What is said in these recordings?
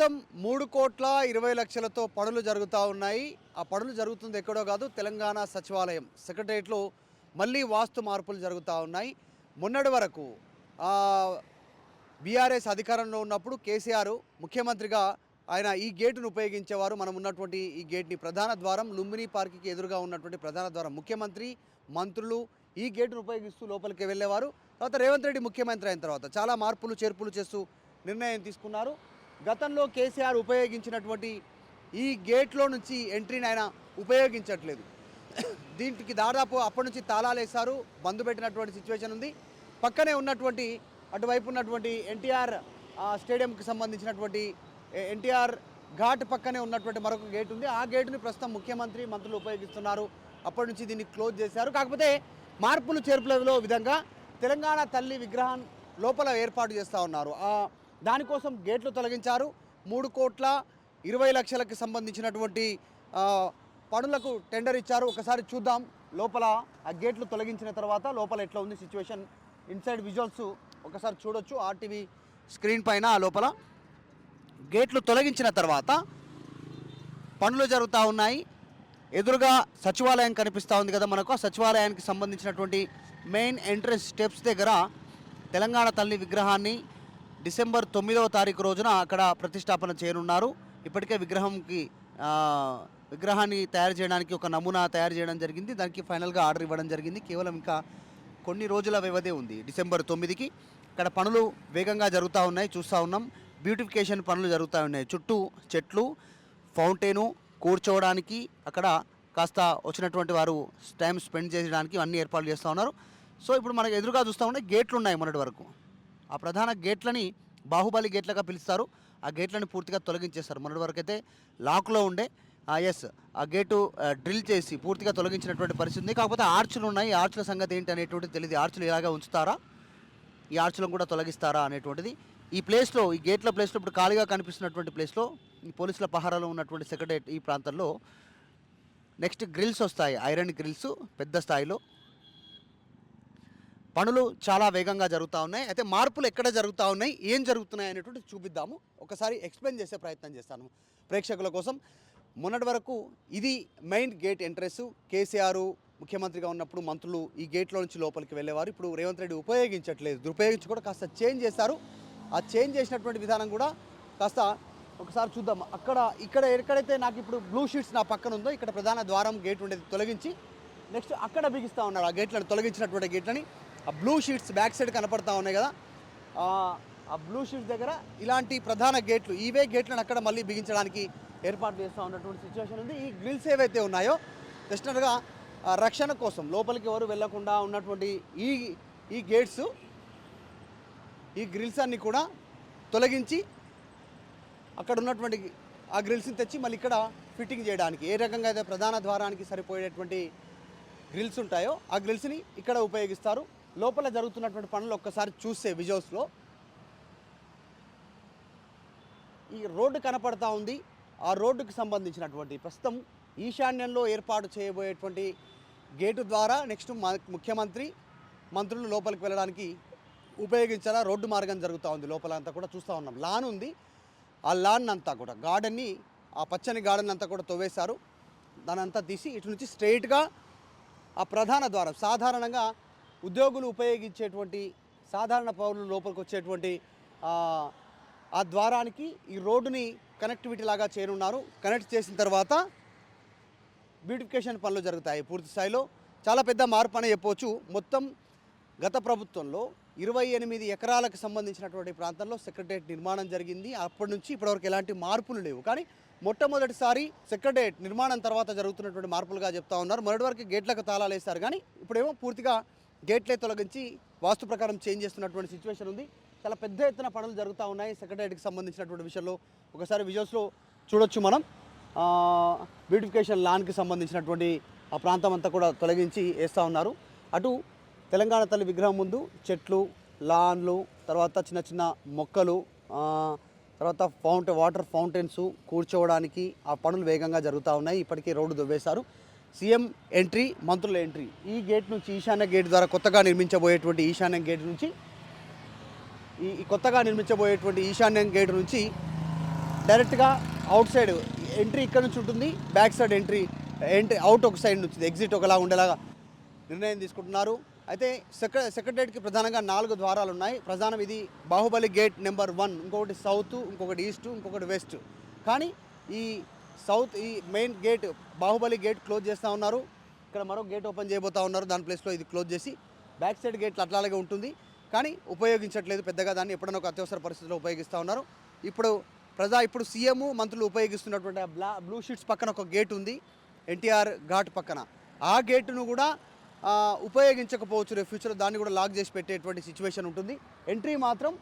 మొత్తం 3,20,00,000తో పనులు జరుగుతూ ఉన్నాయి. ఆ పనులు జరుగుతుంది ఎక్కడో కాదు, తెలంగాణ సచివాలయం సెక్రటరియట్లో మళ్ళీ వాస్తు మార్పులు జరుగుతూ ఉన్నాయి. మొన్నటి వరకు బీఆర్ఎస్ అధికారంలో ఉన్నప్పుడు కేసీఆర్ ముఖ్యమంత్రిగా ఆయన ఈ గేటును ఉపయోగించేవారు. మనం ఉన్నటువంటి ఈ గేట్ని ప్రధాన ద్వారం, లుంబిని పార్క్కి ఎదురుగా ఉన్నటువంటి ప్రధాన ద్వారం. ముఖ్యమంత్రి, మంత్రులు ఈ గేటును ఉపయోగిస్తూ లోపలికి వెళ్ళేవారు. తర్వాత రేవంత్ రెడ్డి ముఖ్యమంత్రి అయిన తర్వాత చాలా మార్పులు చేర్పులు చేస్తూ నిర్ణయం తీసుకున్నారు. గతంలో కేసీఆర్ ఉపయోగించినటువంటి ఈ గేట్లో నుంచి ఎంట్రీని ఆయన ఉపయోగించట్లేదు. దీనికి దాదాపు అప్పటి నుంచి తాళాలు వేశారు, బంద్ పెట్టినటువంటి సిచ్యువేషన్ ఉంది. పక్కనే ఉన్నటువంటి అటువైపు ఉన్నటువంటి ఎన్టీఆర్ స్టేడియంకి సంబంధించినటువంటి ఎన్టీఆర్ ఘాట్ పక్కనే ఉన్నటువంటి మరొక గేట్ ఉంది. ఆ గేటుని ప్రస్తుతం ముఖ్యమంత్రి, మంత్రులు ఉపయోగిస్తున్నారు. అప్పటి నుంచి దీన్ని క్లోజ్ చేశారు. కాకపోతే మార్పులు చేర్పులలో విధంగా తెలంగాణ తల్లి విగ్రహం లోపల ఏర్పాటు చేస్తూ ఉన్నారు. దానికోసం గేట్లు తొలగించారు. 3,20,00,000కి సంబంధించినటువంటి పనులకు టెండర్ ఇచ్చారు. ఒకసారి చూద్దాం లోపల ఆ గేట్లు తొలగించిన తర్వాత లోపల ఎట్లా ఉంది సిచ్యువేషన్. ఇన్సైడ్ విజువల్స్ ఒకసారి చూడొచ్చు ఆర్టీవీ స్క్రీన్ పైన. లోపల గేట్లు తొలగించిన తర్వాత పనులు జరుగుతూ ఉన్నాయి. ఎదురుగా సచివాలయం కనిపిస్తూ ఉంది కదా మనకు. ఆ సచివాలయానికి సంబంధించినటువంటి మెయిన్ ఎంట్రన్స్ స్టెప్స్ దగ్గర తెలంగాణ తల్లి విగ్రహాన్ని డిసెంబర్ 9వ తారీఖు రోజున అక్కడ ప్రతిష్టాపన చేయనున్నారు. ఇప్పటికే విగ్రహాన్ని తయారు చేయడానికి ఒక నమూనా తయారు చేయడం జరిగింది. దానికి ఫైనల్గా ఆర్డర్ ఇవ్వడం జరిగింది. కేవలం ఇంకా కొన్ని రోజుల వ్యవధి ఉంది. డిసెంబర్ 9కి ఇక్కడ పనులు వేగంగా జరుగుతూ ఉన్నాయి, చూస్తూ ఉన్నాం. బ్యూటిఫికేషన్ పనులు జరుగుతూ ఉన్నాయి. చుట్టూ చెట్లు, ఫౌంటైను, కూర్చోవడానికి అక్కడ కాస్త వచ్చినటువంటి వారు టైం స్పెండ్ చేయడానికి అన్ని ఏర్పాట్లు చేస్తూ ఉన్నారు. సో ఇప్పుడు మనకు ఎదురుగా చూస్తూ ఉంటే గేట్లు ఉన్నాయి. మొన్నటి వరకు ఆ ప్రధాన గేట్లని బాహుబలి గేట్లుగా పిలుస్తారు. ఆ గేట్లను పూర్తిగా తొలగించేస్తారు. మొన్నటి వరకు అయితే లాక్లో ఉండే ఆ గేటు డ్రిల్ చేసి పూర్తిగా తొలగించినటువంటి పరిస్థితి ఉంది. కాకపోతే ఆర్చులు ఉన్నాయి. ఆర్చుల సంగతి ఏంటి అనేటువంటిది తెలియదు. ఆర్చులు ఇలాగా ఉంచుతారా, ఈ ఆర్చులను కూడా తొలగిస్తారా అనేటువంటిది. ఈ ప్లేస్లో, ఈ గేట్ల ప్లేస్లో ఇప్పుడు ఖాళీగా కనిపిస్తున్నటువంటి ప్లేస్లో ఈ పోలీసుల పహారాలో ఉన్నటువంటి సెక్రటరేట్ ఈ ప్రాంతంలో నెక్స్ట్ గ్రిల్స్ వస్తాయి. ఐరన్ గ్రిల్స్ పెద్ద స్థాయిలో. పనులు చాలా వేగంగా జరుగుతూ ఉన్నాయి. అయితే మార్పులు ఎక్కడ జరుగుతూ ఉన్నాయి, ఏం జరుగుతున్నాయి అనేటువంటి చూపిద్దాము. ఒకసారి ఎక్స్ప్లెయిన్ చేసే ప్రయత్నం చేస్తాను ప్రేక్షకుల కోసం. మొన్నటి వరకు ఇది మెయిన్ గేట్ ఎంట్రెన్స్. కేసీఆర్ ముఖ్యమంత్రిగా ఉన్నప్పుడు మంత్రులు ఈ గేట్లో నుంచి లోపలికి వెళ్ళేవారు. ఇప్పుడు రేవంత్ రెడ్డి ఉపయోగించట్లేదు. దురుపయోగించి కూడా కాస్త చేంజ్ చేశారు. ఆ చేంజ్ చేసినటువంటి విధానం కూడా కాస్త ఒకసారి చూద్దాం. ఇక్కడ ఎక్కడైతే నాకు ఇప్పుడు బ్లూ షీట్స్ నా పక్కన ఉందో ఇక్కడ ప్రధాన ద్వారం గేట్ ఉండేది తొలగించి నెక్స్ట్ అక్కడ బిగిస్తూ ఉన్నారు. ఆ గేట్లను తొలగించినటువంటి గేట్లని ఆ బ్లూ షీట్స్ బ్యాక్ సైడ్ కనపడతా ఉన్నాయి కదా, ఆ బ్లూ షీట్స్ దగ్గర ఇలాంటి ప్రధాన గేట్లు, ఇవే గేట్లను అక్కడ మళ్ళీ బిగించడానికి ఏర్పాటు చేస్తూ ఉన్నటువంటి సిచ్యువేషన్ ఉంది. ఈ గ్రిల్స్ ఏవైతే ఉన్నాయో జస్ట్గా రక్షణ కోసం లోపలికి ఎవరు వెళ్లకుండా ఉన్నటువంటి ఈ గేట్స్, ఈ గ్రిల్స్ అన్నీ కూడా తొలగించి అక్కడ ఉన్నటువంటి ఆ గ్రిల్స్ని తెచ్చి మళ్ళీ ఇక్కడ ఫిట్టింగ్ చేయడానికి ఏ రకంగా అయితే ప్రధాన ద్వారానికి సరిపోయేటువంటి గ్రిల్స్ ఉంటాయో ఆ గ్రిల్స్ని ఇక్కడ ఉపయోగిస్తారు. లోపల జరుగుతున్నటువంటి పనులు ఒక్కసారి చూస్తే విజువల్స్లో ఈ రోడ్డు కనపడతా ఉంది. ఆ రోడ్డుకు సంబంధించినటువంటి ప్రస్తుతం ఈశాన్యంలో ఏర్పాటు చేయబోయేటువంటి గేటు ద్వారా నెక్స్ట్ ముఖ్యమంత్రి, మంత్రులు లోపలికి వెళ్ళడానికి ఉపయోగించాలా రోడ్డు మార్గం జరుగుతూ ఉంది. లోపల అంతా కూడా చూస్తూ ఉన్నాం. లాన్ ఉంది. ఆ లాన్ అంతా కూడా గార్డెన్ని, ఆ పచ్చని గార్డెన్ అంతా కూడా తవ్వేశారు. దాని అంతా తీసి ఇటు నుంచి స్ట్రైట్గా ఆ ప్రధాన ద్వారం, సాధారణంగా ఉద్యోగులు ఉపయోగించేటువంటి, సాధారణ పౌరులు లోపలికి వచ్చేటువంటి ఆ ద్వారానికి ఈ రోడ్డుని కనెక్టివిటీ లాగా చేయనున్నారు. కనెక్ట్ చేసిన తర్వాత బ్యూటిఫికేషన్ పనులు జరుగుతాయి పూర్తి స్థాయిలో. చాలా పెద్ద మార్పు అని చెప్పవచ్చు. మొత్తం గత ప్రభుత్వంలో 28 ఎకరాలకు సంబంధించినటువంటి ప్రాంతంలో సెక్రటరేట్ నిర్మాణం జరిగింది. అప్పటి నుంచి ఇప్పటివరకు ఎలాంటి మార్పులు లేవు. కానీ మొట్టమొదటిసారి సెక్రటరేట్ నిర్మాణం తర్వాత జరుగుతున్నటువంటి మార్పులుగా చెప్తా ఉన్నారు. మొదటి వరకు గేట్లకు తాళాలు వేస్తారు, కానీ ఇప్పుడేమో పూర్తిగా గేట్లే తొలగించి వాస్తు ప్రకారం చేంజ్ చేస్తున్నటువంటి సిచ్యువేషన్ ఉంది. చాలా పెద్ద ఎత్తున పనులు జరుగుతూ ఉన్నాయి సెక్రటరేట్కి సంబంధించినటువంటి విషయంలో. ఒకసారి విజువల్స్లో చూడొచ్చు మనం. బ్యూటిఫికేషన్ లాన్కి సంబంధించినటువంటి ఆ ప్రాంతం అంతా కూడా తొలగించి వేస్తూ ఉన్నారు. అటు తెలంగాణ తల్లి విగ్రహం ముందు చెట్లు, లాన్లు, తర్వాత చిన్న చిన్న మొక్కలు, తర్వాత వాటర్ ఫౌంటైన్స్, కూర్చోవడానికి ఆ పనులు వేగంగా జరుగుతూ ఉన్నాయి. ఇప్పటికే రోడ్డు దువ్వేశారు. సీఎం ఎంట్రీ, మంత్రుల ఎంట్రీ ఈ గేట్ నుంచి, ఈశాన్య గేట్ ద్వారా కొత్తగా నిర్మించబోయేటువంటి ఈశాన్య గేట్ నుంచి, ఈ కొత్తగా నిర్మించబోయేటువంటి ఈశాన్య గేట్ నుంచి డైరెక్ట్గా అవుట్ సైడ్ ఎంట్రీ ఇక్కడ నుంచి ఉంటుంది, బ్యాక్ సైడ్ ఎంట్రీ అవుట్ ఒక సైడ్ నుంచి ఎగ్జిట్ ఒకలా ఉండేలాగా నిర్ణయం తీసుకుంటున్నారు. అయితే సెక్రటరియట్కి ప్రధానంగా 4 ద్వారాలు ఉన్నాయి. ప్రధానం ఇది బాహుబలి గేట్ నెంబర్ 1, ఇంకొకటి సౌత్, ఇంకొకటి ఈస్ట్, ఇంకొకటి వెస్ట్. కానీ ఈ ఈ main gate Baahubali gate close చేస్తూ ఉన్నారు. ఇక్కడ మరో గేట్ ఓపెన్ చేయబోతూ ఉన్నారు. దాని ప్లేస్లో ఇది క్లోజ్ చేసి బ్యాక్ సైడ్ గేట్లు అట్లాగే ఉంటుంది, కానీ ఉపయోగించట్లేదు పెద్దగా. దాన్ని ఎప్పుడైనా ఒక అత్యవసర పరిస్థితిలో ఉపయోగిస్తూ ఉన్నారు. ఇప్పుడు సీఎం మంత్రులు ఉపయోగిస్తున్నటువంటి బ్లూ షీట్స్ పక్కన ఒక గేట్ ఉంది, ఎన్టీఆర్ ఘాట్ పక్కన. ఆ గేటును కూడా ఉపయోగించకపోవచ్చు రేపు ఫ్యూచర్లో, దాన్ని కూడా లాక్ చేసి పెట్టేటువంటి సిచ్యువేషన్ ఉంటుంది. ఎంట్రీ మాత్రం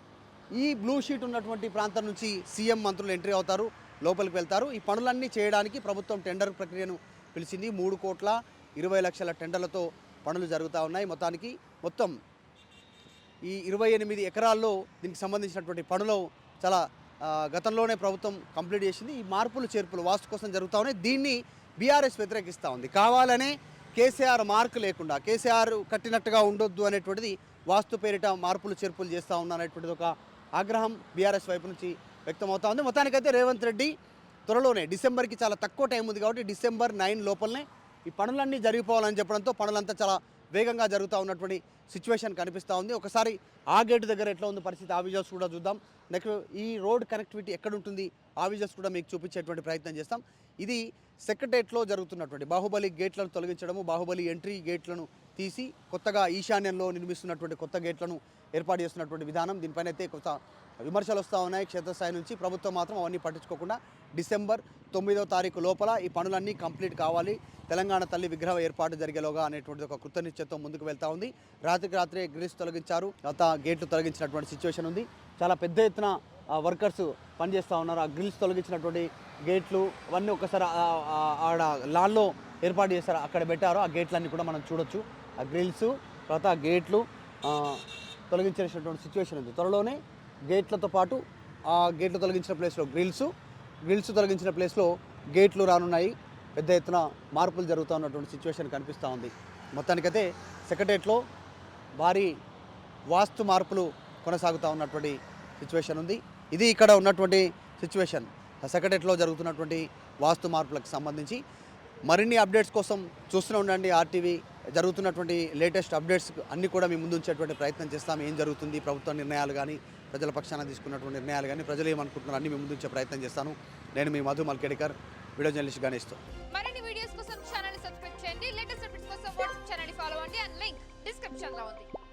ఈ బ్లూ షీట్ ఉన్నటువంటి ప్రాంతం నుంచి సీఎం మంత్రులు ఎంట్రీ అవుతారు, లోపలికి వెళ్తారు. ఈ పనులన్నీ చేయడానికి ప్రభుత్వం టెండర్ ప్రక్రియను పిలిచింది. 3,20,00,000 టెండర్లతో పనులు జరుగుతూ ఉన్నాయి. మొత్తం ఈ 28 ఎకరాల్లో దీనికి సంబంధించినటువంటి పనులు చాలా గతంలోనే ప్రభుత్వం కంప్లీట్ చేసింది. ఈ మార్పులు చేర్పులు వాస్తు కోసం జరుగుతూ ఉన్నాయి. దీన్ని బీఆర్ఎస్ వ్యతిరేకిస్తూ ఉంది. కావాలనే కేసీఆర్ మార్కు లేకుండా, కేసీఆర్ కట్టినట్టుగా ఉండొద్దు అనేటువంటిది వాస్తు పేరిట మార్పులు చేర్పులు చేస్తూ ఉన్నా అనేటువంటిది ఒక ఆగ్రహం బీఆర్ఎస్ వైపు నుంచి వ్యక్తమవుతా ఉంది. మొత్తానికైతే రేవంత్ రెడ్డి త్వరలోనే, డిసెంబర్కి చాలా తక్కువ టైం ఉంది కాబట్టి డిసెంబర్ 9 లోపలనే ఈ పనులన్నీ జరిగిపోవాలని చెప్పడంతో పనులంతా చాలా వేగంగా జరుగుతూ ఉన్నటువంటి సిచ్యువేషన్ కనిపిస్తూ ఉంది. ఒకసారి ఆ గేటు దగ్గర ఎట్లా ఉంది పరిస్థితి, ఆ విజువల్స్ కూడా చూద్దాం. నెక్స్ట్ ఈ రోడ్ కనెక్టివిటీ ఎక్కడ ఉంటుంది, ఆ విజువల్స్ కూడా మీకు చూపించేటువంటి ప్రయత్నం చేస్తాం. ఇది సెక్రటరియట్లో జరుగుతున్నటువంటి బాహుబలి గేట్లను తొలగించడము, బాహుబలి ఎంట్రీ గేట్లను తీసి కొత్తగా ఈశాన్యంలో నిర్మిస్తున్నటువంటి కొత్త గేట్లను ఏర్పాటు చేస్తున్నటువంటి విధానం. దీనిపైన అయితే కొత్త విమర్శలు వస్తూ ఉన్నాయి క్షేత్రస్థాయి నుంచి. ప్రభుత్వం మాత్రం అవన్నీ పట్టించుకోకుండా డిసెంబర్ 9వ తారీఖు లోపల ఈ పనులన్నీ కంప్లీట్ కావాలి, తెలంగాణ తల్లి విగ్రహ ఏర్పాటు జరిగేలోగా అనేటువంటిది ఒక కృతనిశ్చయంతో ముందుకు వెళ్తూ ఉంది. రాత్రికి రాత్రే గ్రిల్స్ తొలగించారు, గేట్లు తొలగించినటువంటి సిచ్యువేషన్ ఉంది. చాలా పెద్ద ఎత్తున వర్కర్స్ పనిచేస్తూ ఉన్నారు. ఆ గ్రిల్స్ తొలగించినటువంటి గేట్లు అవన్నీ ఒకసారి ఆడ లాన్లో ఏర్పాటు చేస్తారు, అక్కడ పెట్టారు. ఆ గేట్లన్నీ కూడా మనం చూడొచ్చు. ఆ గ్రిల్స్ తర్వాత ఆ గేట్లు తొలగించేసినటువంటి సిచ్యువేషన్ ఉంది. త్వరలోనే గేట్లతో పాటు ఆ గేట్లు తొలగించిన ప్లేస్లో గ్రిల్స్ తొలగించిన ప్లేస్లో గేట్లు రానున్నాయి. పెద్ద ఎత్తున మార్పులు జరుగుతూ ఉన్నటువంటి సిచ్యువేషన్ కనిపిస్తూ ఉంది. మొత్తానికైతే సెక్రటరియట్లో భారీ వాస్తు మార్పులు కొనసాగుతూ ఉన్నటువంటి సిచ్యువేషన్ ఉంది. ఇది ఇక్కడ ఉన్నటువంటి సిచ్యువేషన్, సెక్రటరియట్లో జరుగుతున్నటువంటి వాస్తు మార్పులకు సంబంధించి. మరిన్ని అప్డేట్స్ కోసం చూస్తూనే ఉండండి ఆర్టీవీ. జరుగుతున్నటువంటి లేటెస్ట్ అప్డేట్స్ అన్నీ కూడా మీ ముందు ఉంచేటువంటి ప్రయత్నం చేస్తాం. ఏం జరుగుతుంది, ప్రభుత్వ నిర్ణయాలు కానీ, ప్రజల పక్షాన తీసుకున్నటువంటి నిర్ణయాలు కానీ, ప్రజలు ఏమనుకుంటున్నారు అన్నీ మీ ముందు ఉంచే ప్రయత్నం చేస్తాను. నేను మీ మధు మల్కేడికర్, వీడియో జర్నలిస్ట్ గణేష్తో. మరిన్ని వీడియోస్ కోసం ఛానల్ సబ్స్క్రైబ్ చేయండి. లేటెస్ట్ అప్డేట్స్ కోసం వాట్సాప్ ఛానల్ ఫాలో అవ్వండి. అండ్ లింక్ డిస్క్రిప్షన్ లో ఉంది.